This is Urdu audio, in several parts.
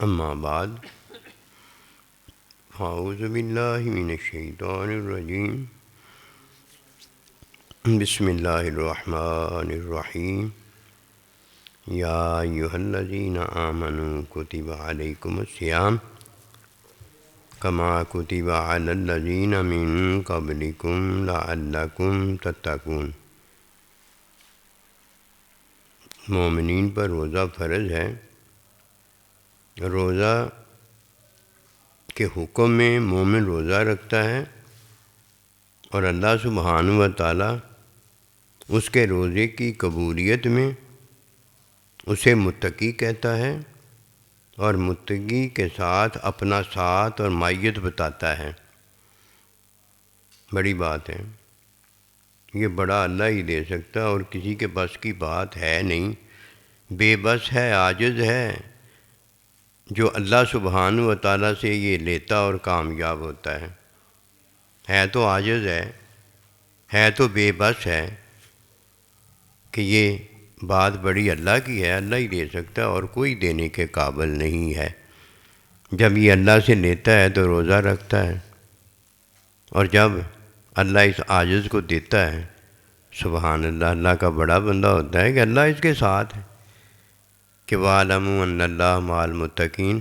اما بعد اعوذ باللہ من الشیطان الرجیم بسم اللہ الرحمن الرحیم یا ایھا الذین آمنوا کتب علیکم الصیام کما کتب علی الذین من قبلکم لعلکم تتقون۔ مومنین پر روزہ فرض ہے۔ روزہ کے حکم میں مومن روزہ رکھتا ہے اور اللہ سبحانہ و تعالیٰ اس کے روزے کی قبولیت میں اسے متقی کہتا ہے اور متقی کے ساتھ اپنا ساتھ اور مائیت بتاتا ہے۔ بڑی بات ہے، یہ بڑا اللہ ہی دے سکتا اور کسی کے بس کی بات ہے نہیں۔ بے بس ہے، عاجز ہے جو اللہ سبحانہ و تعالیٰ سے یہ لیتا اور کامیاب ہوتا ہے تو عاجز ہے تو بے بس ہے کہ یہ بات بڑی اللہ کی ہے، اللہ ہی دے سکتا ہے اور کوئی دینے کے قابل نہیں ہے۔ جب یہ اللہ سے لیتا ہے تو روزہ رکھتا ہے، اور جب اللہ اس عاجز کو دیتا ہے، سبحان اللہ، اللہ کا بڑا بندہ ہوتا ہے کہ اللہ اس کے ساتھ ہے کہ وَاعْلَمُوا أَنَّ اللَّهَ مَعَ الْمُتَّقِينَ۔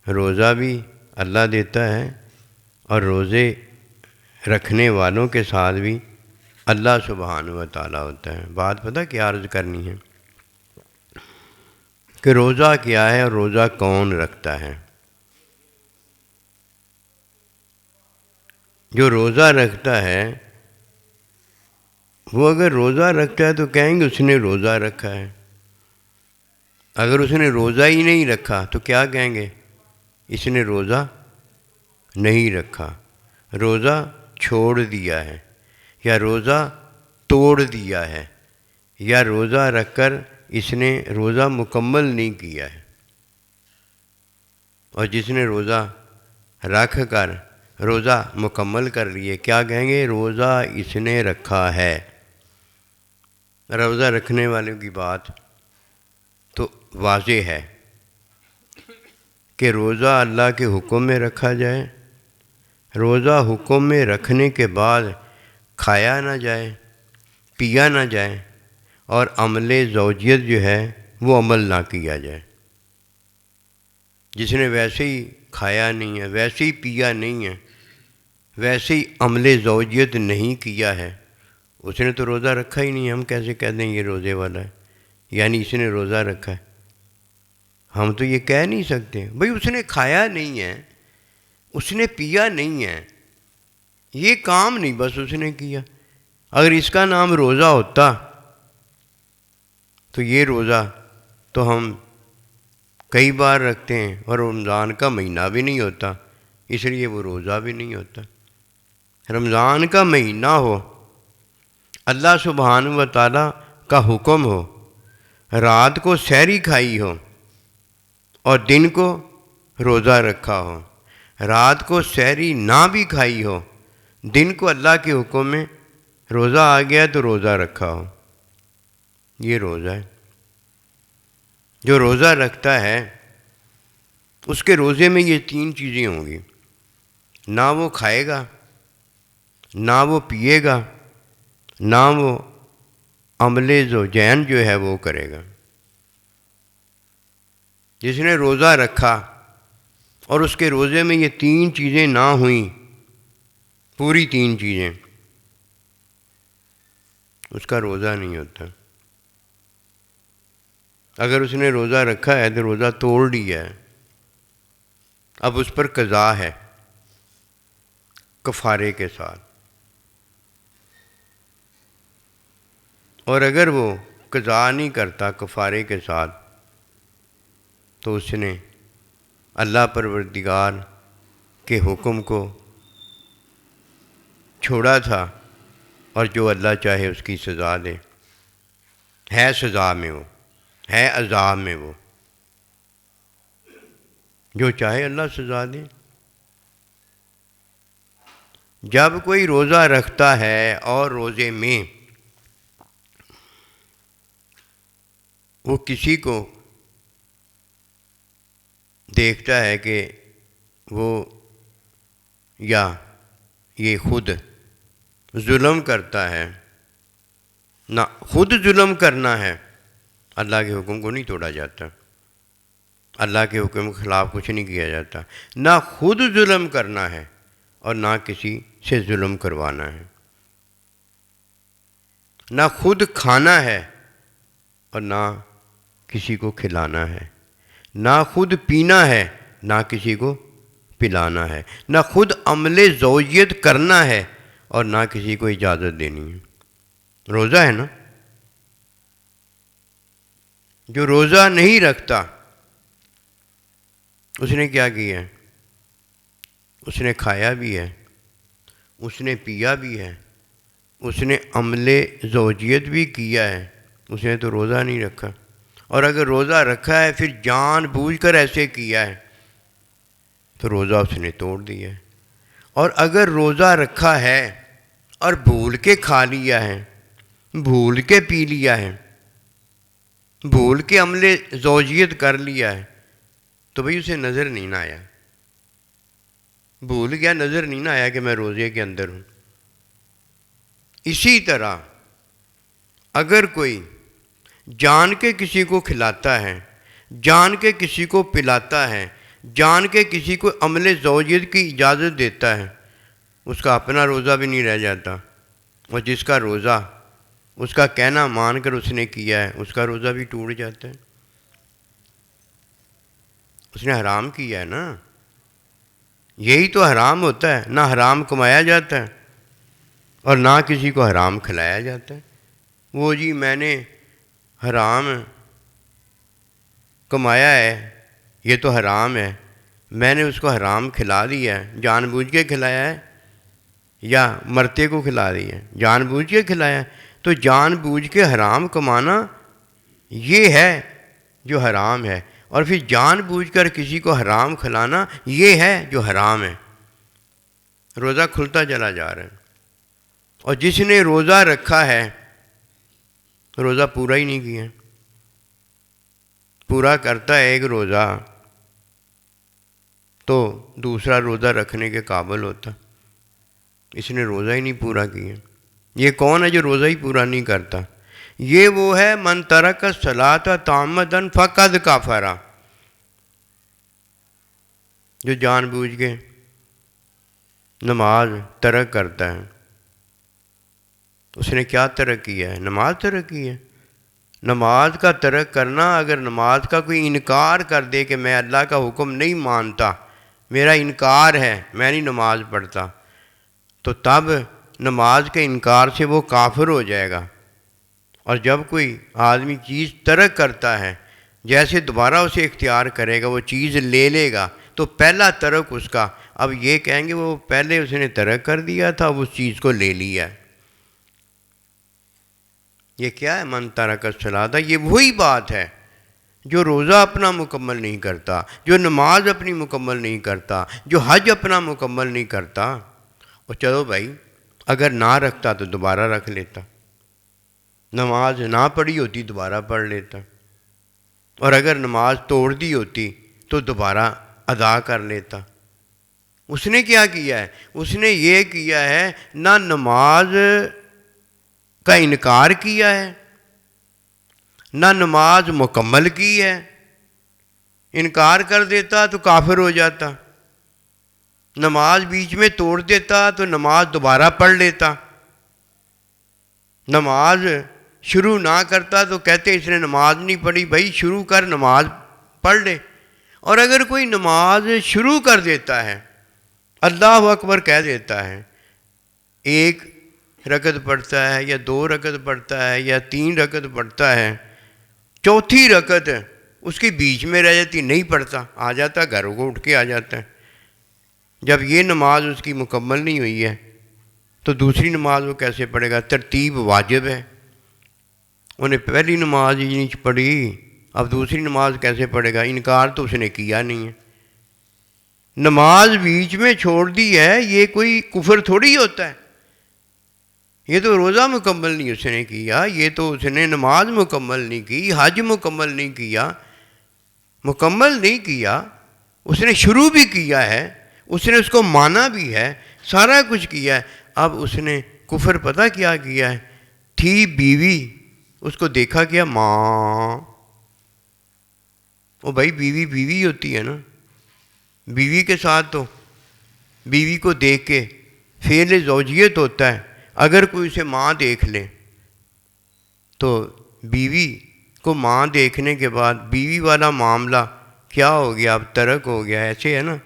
روزہ بھی اللہ دیتا ہے اور روزے رکھنے والوں کے ساتھ بھی اللہ سبحانہ و تعالیٰ ہوتا ہے۔ بات پتہ کیا عرض کرنی ہے کہ روزہ کیا ہے اور روزہ کون رکھتا ہے؟ جو روزہ رکھتا ہے وہ اگر روزہ رکھتا ہے تو کہیں گے اس نے روزہ رکھا ہے، اگر اس نے روزہ ہی نہیں رکھا تو کیا کہیں گے؟ اس نے روزہ نہیں رکھا، روزہ چھوڑ دیا ہے، یا روزہ توڑ دیا ہے، یا روزہ رکھ کر اس نے روزہ مکمل نہیں کیا ہے۔ اور جس نے روزہ رکھ کر روزہ مکمل کر لیے کیا کہیں گے؟ روزہ اس نے رکھا ہے۔ روزہ رکھنے والوں کی بات تو واضح ہے کہ روزہ اللہ کے حکم میں رکھا جائے، روزہ حکم میں رکھنے کے بعد کھایا نہ جائے، پیا نہ جائے، اور عمل زوجیت جو ہے وہ عمل نہ کیا جائے۔ جس نے ویسے ہی کھایا نہیں ہے، ویسے ہی پیا نہیں ہے، ویسے ہی عمل زوجیت نہیں کیا ہے، اس نے تو روزہ رکھا ہی نہیں ہے۔ ہم کیسے کہہ دیں یہ روزے والا ہے، یعنی اس نے روزہ رکھا ہے؟ ہم تو یہ کہہ نہیں سکتے۔ بھئی اس نے کھایا نہیں ہے، اس نے پیا نہیں ہے، یہ کام نہیں بس اس نے کیا۔ اگر اس کا نام روزہ ہوتا تو یہ روزہ تو ہم کئی بار رکھتے ہیں، اور رمضان کا مہینہ بھی نہیں ہوتا، اس لیے وہ روزہ بھی نہیں ہوتا۔ رمضان کا مہینہ ہو، اللہ سبحانہ و تعالیٰ کا حکم ہو، رات کو سحری کھائی ہو اور دن کو روزہ رکھا ہو، رات کو سحری نہ بھی کھائی ہو، دن کو اللہ کے حکم میں روزہ آ گیا تو روزہ رکھا ہو، یہ روزہ ہے۔ جو روزہ رکھتا ہے اس کے روزے میں یہ تین چیزیں ہوں گی، نہ وہ کھائے گا، نہ وہ پیے گا، نہ وہ عمل زوجین جو ہے وہ کرے گا۔ جس نے روزہ رکھا اور اس کے روزے میں یہ تین چیزیں نہ ہوئیں، پوری تین چیزیں، اس کا روزہ نہیں ہوتا۔ اگر اس نے روزہ رکھا ہے تو روزہ توڑ لیا ہے، اب اس پر قضا ہے کفارے کے ساتھ، اور اگر وہ قضا نہیں کرتا کفارے کے ساتھ تو اس نے اللہ پروردگار کے حکم کو چھوڑا تھا، اور جو اللہ چاہے اس کی سزا دے، ہے سزا میں وہ، ہے عذاب میں وہ، جو چاہے اللہ سزا دے۔ جب کوئی روزہ رکھتا ہے اور روزے میں وہ کسی کو دیکھتا ہے کہ وہ یا یہ خود ظلم کرتا ہے، نہ خود ظلم کرنا ہے، اللہ کے حکم کو نہیں توڑا جاتا، اللہ کے حکم کے خلاف کچھ نہیں کیا جاتا، نہ خود ظلم کرنا ہے اور نہ کسی سے ظلم کروانا ہے، نہ خود کھانا ہے اور نہ کسی کو کھلانا ہے، نہ خود پینا ہے نہ کسی کو پلانا ہے، نہ خود عمل زوجیت کرنا ہے اور نہ کسی کو اجازت دینی ہے۔ روزہ ہے نا، جو روزہ نہیں رکھتا اس نے کیا کیا ہے؟ اس نے کھایا بھی ہے، اس نے پیا بھی ہے، اس نے عمل زوجیت بھی کیا ہے، اس نے تو روزہ نہیں رکھا۔ اور اگر روزہ رکھا ہے پھر جان بوجھ کر ایسے کیا ہے تو روزہ اس نے توڑ دیا ہے۔ اور اگر روزہ رکھا ہے اور بھول کے کھا لیا ہے، بھول کے پی لیا ہے، بھول کے عمل زوجیت کر لیا ہے تو بھئی اسے نظر نہیں نہ آیا، بھول گیا، نظر نہیں نہ آیا کہ میں روزے کے اندر ہوں۔ اسی طرح اگر کوئی جان کے کسی کو کھلاتا ہے، جان کے کسی کو پلاتا ہے، جان کے کسی کو عمل زوجیت کی اجازت دیتا ہے، اس کا اپنا روزہ بھی نہیں رہ جاتا، اور جس کا روزہ اس کا کہنا مان کر اس نے کیا ہے اس کا روزہ بھی ٹوٹ جاتا ہے۔ اس نے حرام کیا ہے نا، یہی تو حرام ہوتا ہے، نہ حرام کمایا جاتا ہے اور نہ کسی کو حرام کھلایا جاتا ہے۔ وہ جی میں نے حرام کمایا ہے، یہ تو حرام ہے، میں نے اس کو حرام کھلا دیا ہے، جان بوجھ کے کھلایا ہے یا مرتے کو کھلا دیا ہے؟ جان بوجھ کے کھلایا ہے۔ تو جان بوجھ کے حرام کمانا یہ ہے جو حرام ہے، اور پھر جان بوجھ کر کسی کو حرام کھلانا یہ ہے جو حرام ہے۔ روزہ کھلتا چلا جا رہا ہے، اور جس نے روزہ رکھا ہے روزہ پورا ہی نہیں کیا، پورا کرتا ہے ایک روزہ تو دوسرا روزہ رکھنے کے قابل ہوتا، اس نے روزہ ہی نہیں پورا کیا۔ یہ کون ہے جو روزہ ہی پورا نہیں کرتا؟ یہ وہ ہے من ترک الصلاۃ تعمدا فقد کفر، جو جان بوجھ کے نماز ترک کرتا ہے۔ اس نے کیا ترک کیا ہے؟ نماز ترک کی ہے۔ نماز کا ترک کرنا، اگر نماز کا کوئی انکار کر دے کہ میں اللہ کا حکم نہیں مانتا، میرا انکار ہے، میں نہیں نماز پڑھتا، تو تب نماز کے انکار سے وہ کافر ہو جائے گا۔ اور جب کوئی آدمی چیز ترک کرتا ہے، جیسے دوبارہ اسے اختیار کرے گا وہ چیز لے لے گا، تو پہلا ترک اس کا، اب یہ کہیں گے وہ پہلے اس نے ترک کر دیا تھا، اب اس چیز کو لے لیا۔ یہ کیا ہے؟ من ترک الصلاۃ، یہ وہی بات ہے جو روزہ اپنا مکمل نہیں کرتا، جو نماز اپنی مکمل نہیں کرتا، جو حج اپنا مکمل نہیں کرتا۔ اور چلو بھائی اگر نہ رکھتا تو دوبارہ رکھ لیتا، نماز نہ پڑھی ہوتی دوبارہ پڑھ لیتا، اور اگر نماز توڑ دی ہوتی تو دوبارہ ادا کر لیتا۔ اس نے کیا کیا ہے؟ اس نے یہ کیا ہے، نہ نماز کا انکار کیا ہے، نہ نماز مکمل کی ہے۔ انکار کر دیتا تو کافر ہو جاتا، نماز بیچ میں توڑ دیتا تو نماز دوبارہ پڑھ لیتا، نماز شروع نہ کرتا تو کہتے اس نے نماز نہیں پڑھی، بھائی شروع کر نماز پڑھ لے۔ اور اگر کوئی نماز شروع کر دیتا ہے، اللہ اکبر کہہ دیتا ہے، ایک رکعت پڑھتا ہے یا 2 رکعت پڑھتا ہے یا 3 رکعت پڑھتا ہے، چوتھی رکعت اس کی بیچ میں رہ جاتی، نہیں پڑھتا، آ جاتا گھر کو اٹھ کے آ جاتا ہے۔ جب یہ نماز اس کی مکمل نہیں ہوئی ہے تو دوسری نماز وہ کیسے پڑھے گا؟ ترتیب واجب ہے، انہیں پہلی نماز ہی نہیں پڑھی، اب دوسری نماز کیسے پڑھے گا؟ انکار تو اس نے کیا نہیں ہے، نماز بیچ میں چھوڑ دی ہے، یہ کوئی کفر تھوڑی ہوتا ہے۔ یہ تو روزہ مکمل نہیں اس نے کیا، یہ تو اس نے نماز مکمل نہیں کی، حج مکمل نہیں کیا، مکمل نہیں کیا، اس نے شروع بھی کیا ہے، اس نے اس کو مانا بھی ہے، سارا کچھ کیا ہے. اب اس نے کفر پتہ کیا کیا ہے؟ تھی بیوی، اس کو دیکھا کیا؟ ماں. وہ بھائی بیوی بیوی ہوتی ہے نا، بیوی کے ساتھ تو بیوی کو دیکھ کے فعل زوجیت ہوتا ہے. اگر کوئی اسے ماں دیکھ لے تو بیوی کو ماں دیکھنے کے بعد بیوی والا معاملہ کیا ہو گیا؟ اب ترک ہو گیا. ایسے ہے نا،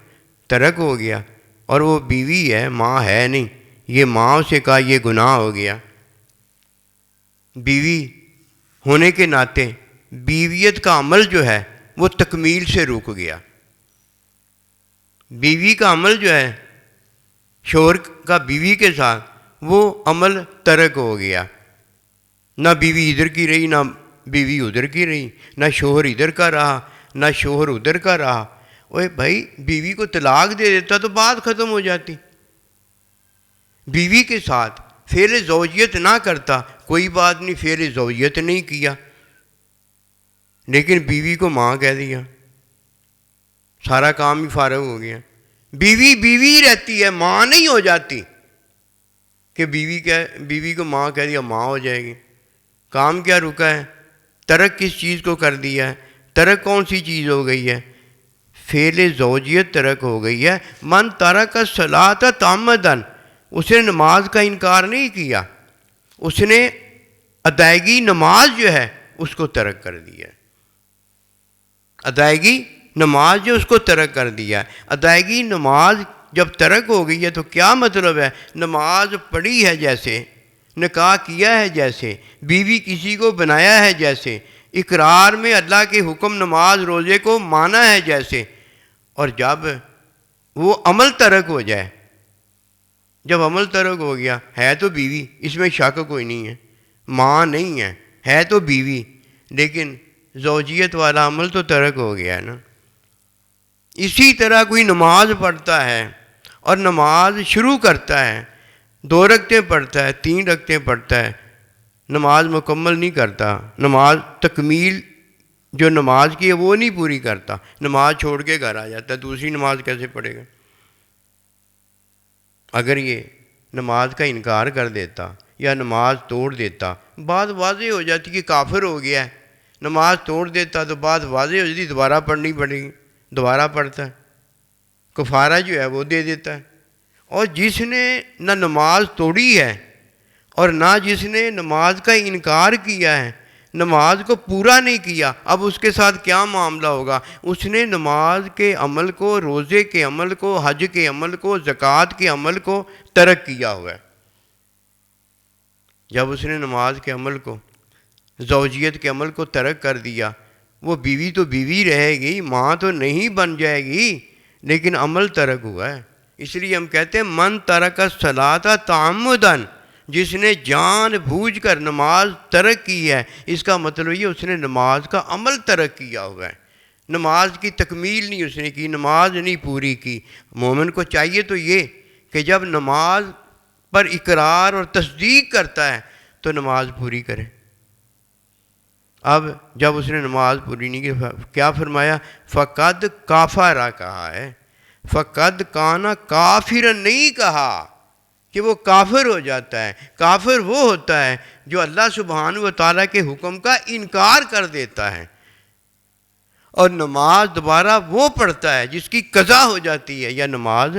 ترک ہو گیا. اور وہ بیوی ہے، ماں ہے نہیں. یہ ماں سے کہا یہ گناہ ہو گیا. بیوی ہونے کے ناطے بیویت کا عمل جو ہے وہ تکمیل سے رک گیا. بیوی کا عمل جو ہے شوہر کا بیوی کے ساتھ، وہ عمل ترک ہو گیا. نہ بیوی ادھر کی رہی، نہ بیوی ادھر کی رہی، نہ شوہر ادھر کا رہا، نہ شوہر ادھر کا رہا. اوے بھائی بیوی کو طلاق دے دیتا تو بات ختم ہو جاتی. بیوی کے ساتھ فعل زوجیت نہ کرتا کوئی بات نہیں، فعل زوجیت نہیں کیا، لیکن بیوی کو ماں کہہ دیا، سارا کام ہی فارغ ہو گیا. بیوی بیوی رہتی ہے، ماں نہیں ہو جاتی کہ بیوی کو ماں کہہ دیا ماں ہو جائے گی. کام کیا رکا ہے؟ ترک کس چیز کو کر دیا ہے؟ ترک کون سی چیز ہو گئی ہے؟ فعل زوجیت ترک ہو گئی ہے. من ترک الصلاۃ تعمدن، اس نے نماز کا انکار نہیں کیا، اس نے ادائیگی نماز جو ہے اس کو ترک کر دیا. ادائیگی نماز جو اس کو ترک کر دیا. ادائیگی نماز جب ترک ہو گئی ہے تو کیا مطلب ہے؟ نماز پڑھی ہے جیسے، نکاح کیا ہے جیسے، بیوی کسی کو بنایا ہے جیسے، اقرار میں اللہ کے حکم نماز روزے کو مانا ہے جیسے. اور جب وہ عمل ترک ہو جائے، جب عمل ترک ہو گیا، ہے تو بیوی، اس میں شک کوئی نہیں ہے، ماں نہیں ہے تو بیوی، لیکن زوجیت والا عمل تو ترک ہو گیا ہے نا. اسی طرح کوئی نماز پڑھتا ہے اور نماز شروع کرتا ہے، 2 رکعتیں پڑھتا ہے، 3 رکعتیں پڑھتا ہے، نماز مکمل نہیں کرتا، نماز تکمیل جو نماز کی ہے وہ نہیں پوری کرتا، نماز چھوڑ کے گھر آ جاتا ہے. دوسری نماز کیسے پڑھے گا؟ اگر یہ نماز کا انکار کر دیتا یا نماز توڑ دیتا، بات واضح ہو جاتی کہ کافر ہو گیا ہے. نماز توڑ دیتا تو بات واضح ہو جاتی، دوبارہ پڑھنی پڑے گی، دوبارہ پڑھتا ہے، کفارہ جو ہے وہ دے دیتا ہے. اور جس نے نہ نماز توڑی ہے اور نہ جس نے نماز کا انکار کیا ہے، نماز کو پورا نہیں کیا، اب اس کے ساتھ کیا معاملہ ہوگا؟ اس نے نماز کے عمل کو، روزے کے عمل کو، حج کے عمل کو، زکوٰۃ کے عمل کو ترک کیا ہوا ہے. جب اس نے نماز کے عمل کو، زوجیت کے عمل کو ترک کر دیا، وہ بیوی تو بیوی رہے گی، ماں تو نہیں بن جائے گی، لیکن عمل ترک ہوا ہے. اس لیے ہم کہتے ہیں من ترک الصلاۃ تعمدن، جس نے جان بوجھ کر نماز ترک کی ہے، اس کا مطلب یہ اس نے نماز کا عمل ترک کیا ہوا ہے. نماز کی تکمیل نہیں اس نے کی، نماز نہیں پوری کی. مومن کو چاہیے تو یہ کہ جب نماز پر اقرار اور تصدیق کرتا ہے تو نماز پوری کرے. اب جب اس نے نماز پوری نہیں کی، کیا فرمایا؟ فقد کافرا کہا ہے، فقد کانا کافرا نہیں کہا کہ وہ کافر ہو جاتا ہے. کافر وہ ہوتا ہے جو اللہ سبحانہ و تعالیٰ کے حکم کا انکار کر دیتا ہے. اور نماز دوبارہ وہ پڑھتا ہے جس کی قضا ہو جاتی ہے یا نماز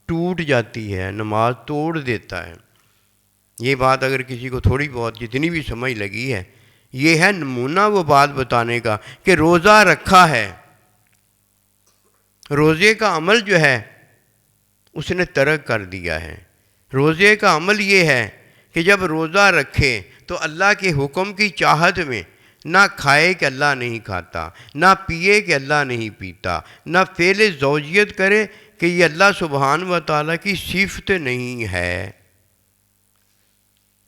ٹوٹ جاتی ہے، نماز توڑ دیتا ہے. یہ بات اگر کسی کو تھوڑی بہت جتنی بھی سمجھ لگی ہے، یہ ہے نمونہ وہ بات بتانے کا کہ روزہ رکھا ہے، روزے کا عمل جو ہے اس نے ترک کر دیا ہے. روزے کا عمل یہ ہے کہ جب روزہ رکھے تو اللہ کے حکم کی چاہت میں نہ کھائے کہ اللہ نہیں کھاتا، نہ پیے کہ اللہ نہیں پیتا، نہ فعل زوجیت کرے کہ یہ اللہ سبحانہ و تعالیٰ کی صفت نہیں ہے.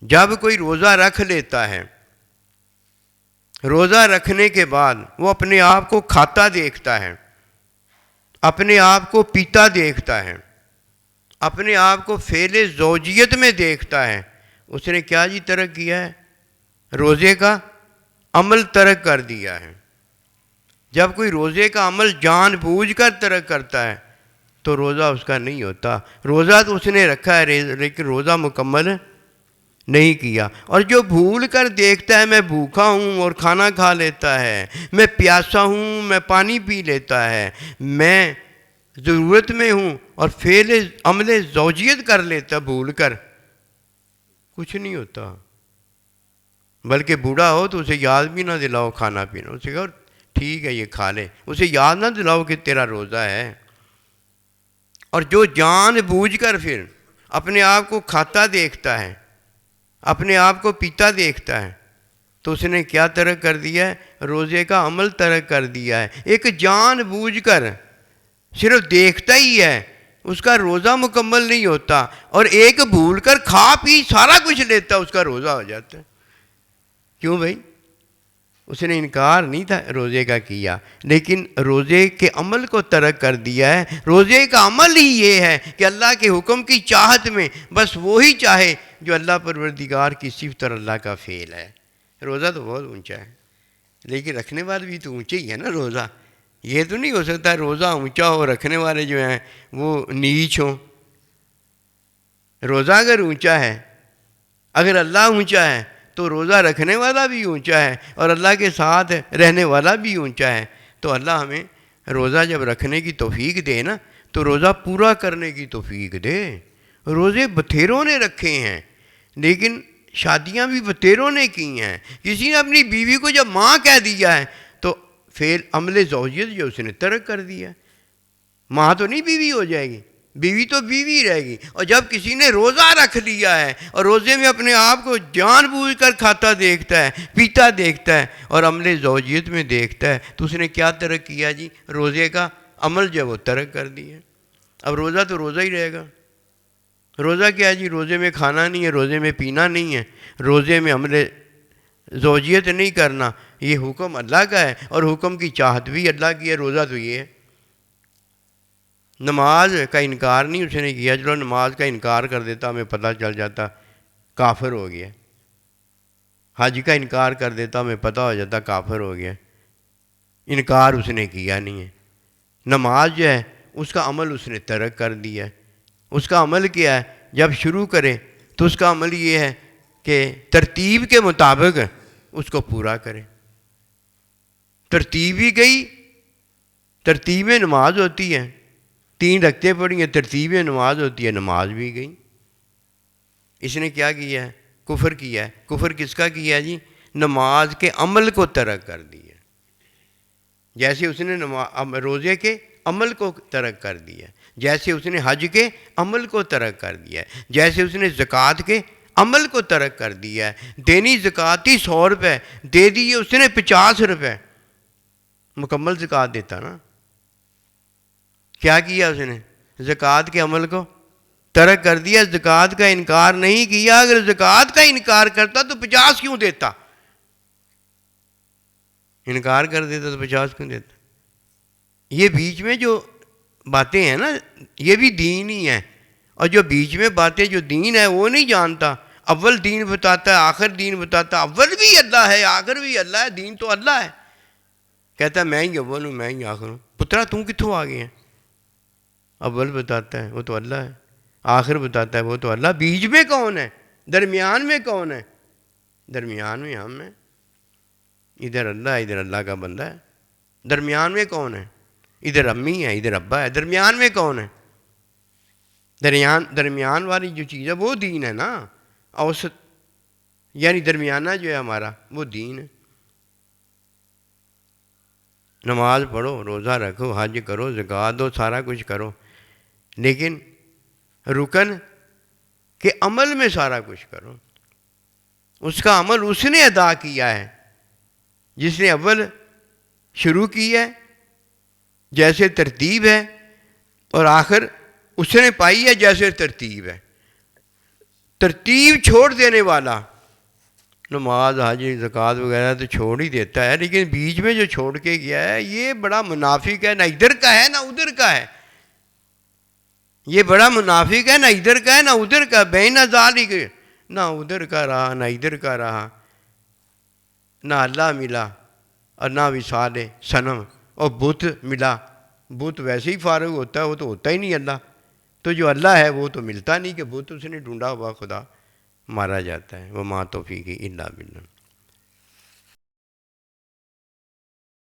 جب کوئی روزہ رکھ لیتا ہے، روزہ رکھنے کے بعد وہ اپنے آپ کو کھاتا دیکھتا ہے، اپنے آپ کو پیتا دیکھتا ہے، اپنے آپ کو فعل زوجیت میں دیکھتا ہے، اس نے کیا جی ترک کیا ہے؟ روزے کا عمل ترک کر دیا ہے. جب کوئی روزے کا عمل جان بوجھ کر ترک کرتا ہے تو روزہ اس کا نہیں ہوتا. روزہ تو اس نے رکھا ہے لیکن روزہ مکمل نہیں کیا. اور جو بھول کر دیکھتا ہے میں بھوکا ہوں اور کھانا کھا لیتا ہے, میں پیاسا ہوں میں پانی پی لیتا ہے, میں ضرورت میں ہوں اور عمل زوجیت کر لیتا بھول کر, کچھ نہیں ہوتا. بلکہ بوڑھا ہو تو اسے یاد بھی نہ دلاؤ کھانا پینا, اسے کہو ٹھیک ہے یہ کھا لے, اسے یاد نہ دلاؤ کہ تیرا روزہ ہے. اور جو جان بوجھ کر پھر اپنے آپ کو کھاتا دیکھتا ہے, اپنے آپ کو پیتا دیکھتا ہے, تو اس نے کیا ترک کر دیا ہے؟ روزے کا عمل ترک کر دیا ہے. ایک جان بوجھ کر صرف دیکھتا ہی ہے, اس کا روزہ مکمل نہیں ہوتا. اور ایک بھول کر کھا پی سارا کچھ لیتا, اس کا روزہ ہو جاتا ہے. کیوں بھائی؟ اس نے انکار نہیں تھا روزے کا کیا, لیکن روزے کے عمل کو ترک کر دیا ہے. روزے کا عمل ہی یہ ہے کہ اللہ کے حکم کی چاہت میں بس وہی چاہے جو اللہ پروردگار کی صفت اور اللہ کا فعل ہے. روزہ تو بہت اونچا ہے, لیکن رکھنے والے بھی تو اونچے ہی ہے نا. روزہ یہ تو نہیں ہو سکتا روزہ اونچا ہو رکھنے والے جو ہیں وہ نیچ ہوں. روزہ اگر اونچا ہے, اگر اللہ اونچا ہے تو روزہ رکھنے والا بھی اونچا ہے اور اللہ کے ساتھ رہنے والا بھی اونچا ہے. تو اللہ ہمیں روزہ جب رکھنے کی توفیق دے نا تو روزہ پورا کرنے کی توفیق دے. روزے بتھیروں نے رکھے ہیں, لیکن شادیاں بھی بتھیروں نے کی ہیں. کسی نے اپنی بیوی کو جب ماں کہہ دیا ہے تو پھر عمل زوجیت جو اس نے ترک کر دیا. ماں تو نہیں بیوی ہو جائے گی, بیوی تو بیوی رہے گی. اور جب کسی نے روزہ رکھ لیا ہے اور روزے میں اپنے آپ کو جان بوجھ کر کھاتا دیکھتا ہے, پیتا دیکھتا ہے اور عمل زوجیت میں دیکھتا ہے, تو اس نے کیا ترک کیا جی؟ روزے کا عمل جو وہ ترک کر دیا. اب روزہ تو روزہ ہی رہے گا. روزہ کیا ہے جی؟ روزے میں کھانا نہیں ہے, روزے میں پینا نہیں ہے, روزے میں عمل زوجیت نہیں کرنا. یہ حکم اللہ کا ہے اور حکم کی چاہت بھی اللہ کی ہے. روزہ تو یہ ہے. نماز کا انکار نہیں اس نے کیا, چلو نماز کا انکار کر دیتا ہمیں پتہ چل جاتا کافر ہو گیا. حج کا انکار کر دیتا ہمیں پتہ ہو جاتا کافر ہو گیا. انکار اس نے کیا نہیں ہے. نماز جو ہے اس کا عمل اس نے ترک کر دیا ہے. اس کا عمل کیا ہے؟ جب شروع کرے تو اس کا عمل یہ ہے کہ ترتیب کے مطابق اس کو پورا کرے. ترتیب ہی گئی, ترتیب نماز ہوتی ہے, 3 رکعتیں پڑھی ہیں, ترتیب نماز ہوتی ہے, نماز بھی گئی. اس نے کیا کیا ہے؟ کفر کیا ہے. کفر کس کا کیا ہے جی؟ نماز کے عمل کو ترک کر دیا. جیسے اس نے روزے کے عمل کو ترک کر دیا, جیسے اس نے حج کے عمل کو ترک کر دیا ہے, جیسے اس نے زکوٰۃ کے عمل کو ترک کر دیا ہے. دینی زکوٰۃ ہی 100 روپے دے دیے اس نے 50 روپے, مکمل زکوٰۃ دیتا نا. کیا کیا اس نے؟ زکوٰۃ کے عمل کو ترک کر دیا. زکوٰۃ کا انکار نہیں کیا. اگر زکوٰۃ کا انکار کرتا تو 50 کیوں دیتا؟ انکار کر دیتا تو 50 کیوں دیتا؟ یہ بیچ میں جو باتیں ہیں نا یہ بھی دین ہی ہیں, اور جو بیچ میں باتیں جو دین ہے وہ نہیں جانتا. اول دین بتاتا ہے, آخر دین بتاتا ہے. اول بھی اللہ ہے, آخر بھی اللہ ہے, دین تو اللہ ہے. کہتا ہے میں ہی اول ہوں, میں ہی آخر ہوں. پترا تم کتوں آ گئے ہیں؟ اول بتاتا ہے وہ تو اللہ ہے, آخر بتاتا ہے وہ تو اللہ. بیچ میں کون ہے؟ درمیان میں کون ہے؟ درمیان میں ہم ہیں. ادھر اللہ ہے, ادھر اللہ کا بندہ ہے. درمیان میں کون ہے؟ ادھر امی ہے, ادھر ابا ہے. درمیان میں کون ہے؟ درمیان والی جو چیز ہے وہ دین ہے نا. اوسط یعنی درمیانہ جو ہے ہمارا وہ دین ہے. نماز پڑھو, روزہ رکھو, حج کرو, زکوٰۃ دو, سارا کچھ کرو, لیکن رکن کے عمل میں سارا کچھ کرو. اس کا عمل اس نے ادا کیا ہے جس نے اول شروع کی ہے, جیسے ترتیب ہے, اور آخر اس نے پائی ہے جیسے ترتیب ہے. ترتیب چھوڑ دینے والا نماز حج زکوٰۃ وغیرہ تو چھوڑ ہی دیتا ہے, لیکن بیچ میں جو چھوڑ کے گیا ہے یہ بڑا منافق ہے. نہ ادھر کا ہے نہ ادھر کا ہے. یہ بڑا منافق ہے, نہ ادھر کا ہے نہ ادھر کا. بین ذالک, نہ ادھر کا رہا نہ ادھر کا رہا, نہ اللہ ملا اور نہ وصال صنم. اور بت ملا، بت ویسے ہی فارغ ہوتا ہے، وہ تو ہوتا ہی نہیں اللہ. تو جو اللہ ہے وہ تو ملتا نہیں کہ بت اس نے ڈھونڈا ہوا خدا مارا جاتا ہے. وہ ما توفیقی الا باللہ.